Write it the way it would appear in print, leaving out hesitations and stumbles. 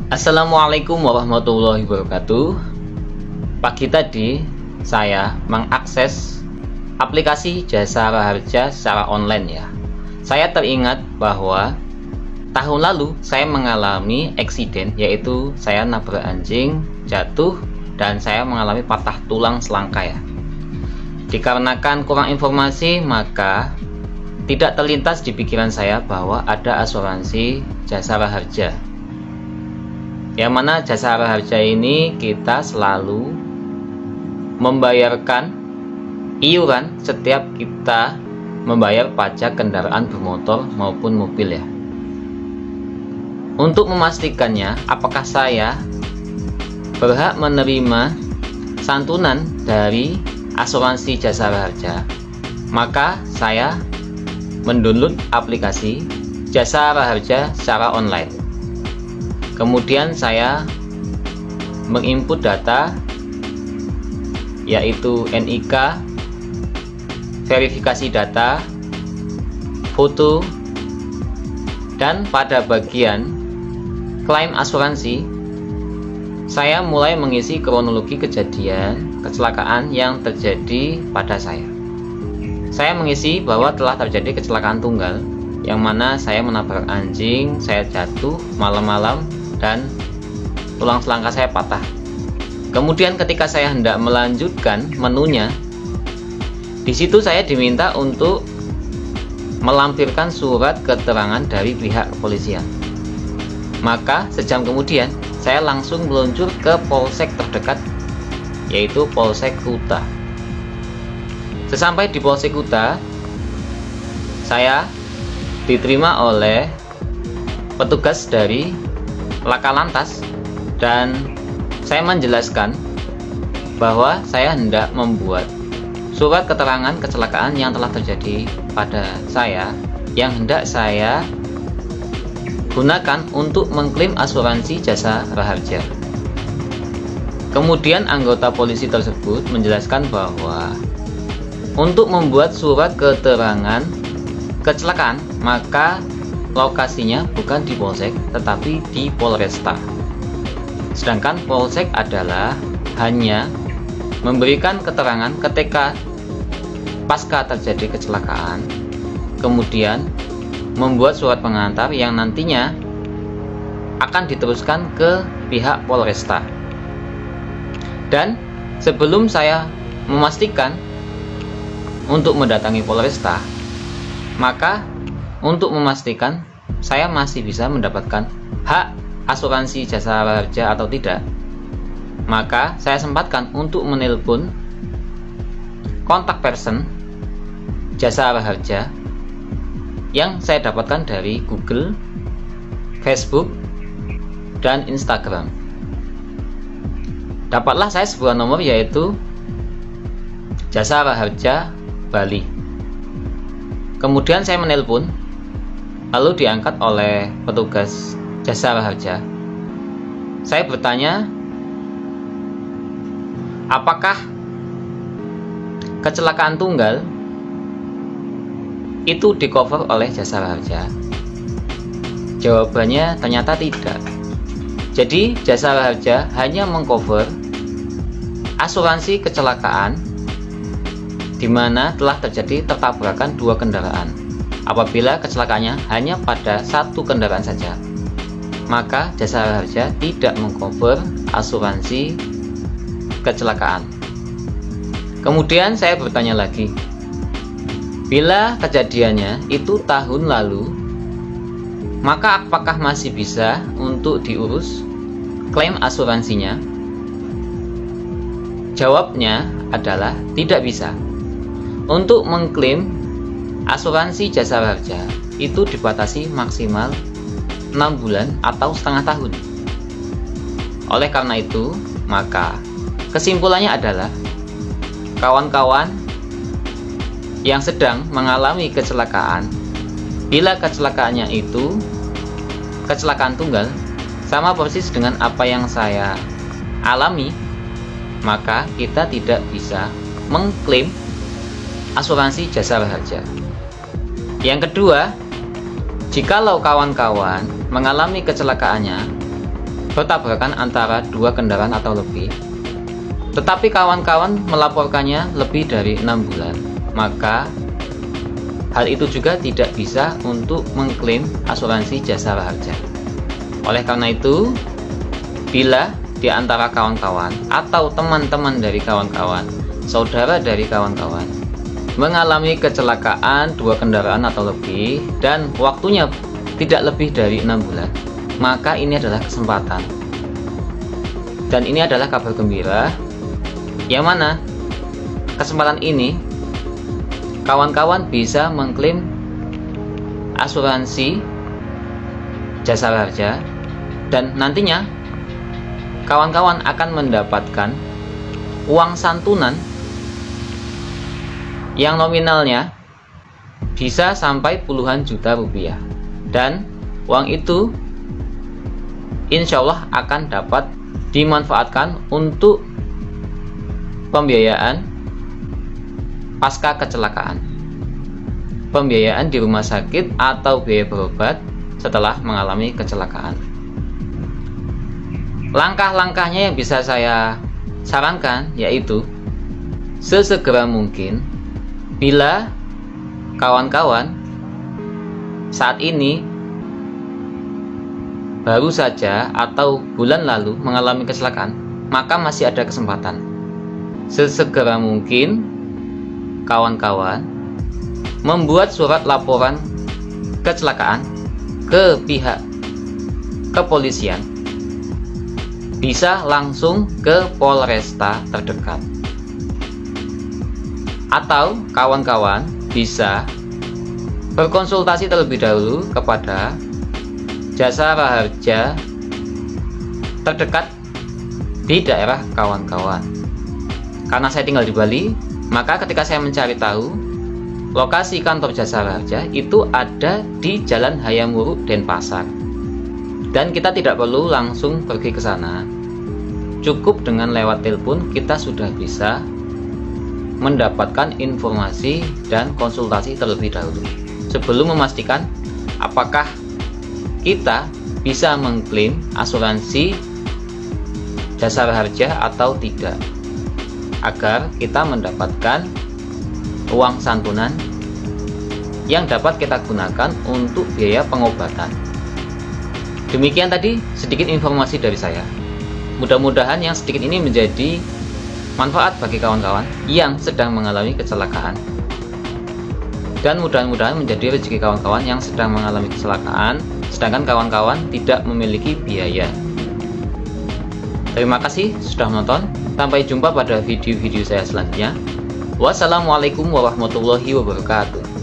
Assalamualaikum warahmatullahi wabarakatuh. Pagi tadi saya mengakses aplikasi Jasa Raharja secara online ya. Saya teringat bahwa tahun lalu saya mengalami eksiden, yaitu saya nabrak anjing, jatuh, dan saya mengalami patah tulang selangka ya. Dikarenakan kurang informasi, maka tidak terlintas di pikiran saya bahwa ada asuransi Jasa Raharja, yang mana Jasa Raharja ini kita selalu membayarkan iuran setiap kita membayar pajak kendaraan bermotor maupun mobil ya. Untuk memastikannya apakah saya berhak menerima santunan dari asuransi Jasa Raharja, maka saya mendownload aplikasi Jasa Raharja secara online. Kemudian saya menginput data yaitu NIK, verifikasi data, foto, dan pada bagian klaim asuransi saya mulai mengisi kronologi kejadian kecelakaan yang terjadi pada saya. Saya mengisi bahwa telah terjadi kecelakaan tunggal yang mana saya menabrak anjing, saya jatuh malam-malam, dan tulang selangka saya patah. Kemudian ketika saya hendak melanjutkan menunya, di situ saya diminta untuk melampirkan surat keterangan dari pihak kepolisian. Maka sejam kemudian saya langsung meluncur ke polsek terdekat, yaitu Polsek Kuta. Sesampai di Polsek Kuta, saya diterima oleh petugas dari Laka Lantas dan saya menjelaskan bahwa saya hendak membuat surat keterangan kecelakaan yang telah terjadi pada saya yang hendak saya gunakan untuk mengklaim asuransi Jasa Raharja. Kemudian anggota polisi tersebut menjelaskan bahwa untuk membuat surat keterangan kecelakaan maka lokasinya bukan di Polsek tetapi di Polresta. Sedangkan Polsek adalah hanya memberikan keterangan ketika pasca terjadi kecelakaan, kemudian membuat surat pengantar yang nantinya akan diteruskan ke pihak Polresta. Dan sebelum saya memastikan untuk mendatangi Polresta, maka untuk memastikan saya masih bisa mendapatkan hak asuransi Jasa Raharja atau tidak, maka saya sempatkan untuk menelpon kontak person Jasa Raharja yang saya dapatkan dari Google, Facebook, dan Instagram. Dapatlah saya sebuah nomor yaitu Jasa Raharja Bali. Kemudian saya menelpon, lalu diangkat oleh petugas Jasa Raharja. Saya bertanya, apakah kecelakaan tunggal itu di-cover oleh Jasa Raharja? Jawabannya ternyata tidak. Jadi Jasa Raharja hanya mengcover asuransi kecelakaan di mana telah terjadi tertabrakan dua kendaraan. Apabila kecelakaannya hanya pada satu kendaraan saja, maka Jasa Raharja tidak mengcover asuransi kecelakaan. Kemudian saya bertanya lagi, bila kejadiannya itu tahun lalu, maka apakah masih bisa untuk diurus klaim asuransinya? Jawabnya adalah tidak bisa. Untuk mengklaim asuransi Jasa Raharja itu dibatasi maksimal 6 bulan atau setengah tahun. Oleh karena itu, maka kesimpulannya adalah kawan-kawan yang sedang mengalami kecelakaan, bila kecelakaannya itu kecelakaan tunggal sama persis dengan apa yang saya alami, maka kita tidak bisa mengklaim asuransi Jasa Raharja. Yang kedua, jikalau kawan-kawan mengalami kecelakaannya bertabrakan antara dua kendaraan atau lebih, tetapi kawan-kawan melaporkannya lebih dari 6 bulan, maka hal itu juga tidak bisa untuk mengklaim asuransi jasara harja. Oleh karena itu, bila di antara kawan-kawan atau teman-teman dari kawan-kawan, saudara dari kawan-kawan mengalami kecelakaan dua kendaraan atau lebih dan waktunya tidak lebih dari 6 bulan, maka ini adalah kesempatan. Dan ini adalah kabar gembira, yang mana kesempatan ini kawan-kawan bisa mengklaim asuransi jasara harja, dan nantinya kawan-kawan akan mendapatkan uang santunan yang nominalnya bisa sampai puluhan juta rupiah, dan uang itu insya Allah akan dapat dimanfaatkan untuk pembiayaan pasca kecelakaan, pembiayaan di rumah sakit atau biaya berobat setelah mengalami kecelakaan. Langkah-langkahnya yang bisa saya sarankan yaitu sesegera mungkin, bila kawan-kawan saat ini baru saja atau bulan lalu mengalami kecelakaan, maka masih ada kesempatan. Sesegera mungkin kawan-kawan membuat surat laporan kecelakaan ke pihak kepolisian, bisa langsung ke Polresta terdekat, atau kawan-kawan bisa berkonsultasi terlebih dahulu kepada jasara harja terdekat di daerah kawan-kawan. Karena saya tinggal di Bali, maka ketika saya mencari tahu, lokasi kantor jasara harja itu ada di Jalan Hayamuruk, Denpasar, dan kita tidak perlu langsung pergi ke sana. Cukup dengan lewat telepon kita sudah bisa mendapatkan informasi dan konsultasi terlebih dahulu sebelum memastikan apakah kita bisa mengklaim asuransi jasara harja atau tidak, agar kita mendapatkan uang santunan yang dapat kita gunakan untuk biaya pengobatan. Demikian tadi sedikit informasi dari saya. Mudah-mudahan yang sedikit ini menjadi manfaat bagi kawan-kawan yang sedang mengalami kecelakaan, dan mudah-mudahan menjadi rezeki kawan-kawan yang sedang mengalami kecelakaan sedangkan kawan-kawan tidak memiliki biaya. Terima kasih sudah menonton. Sampai jumpa pada video-video saya selanjutnya. Wassalamualaikum warahmatullahi wabarakatuh.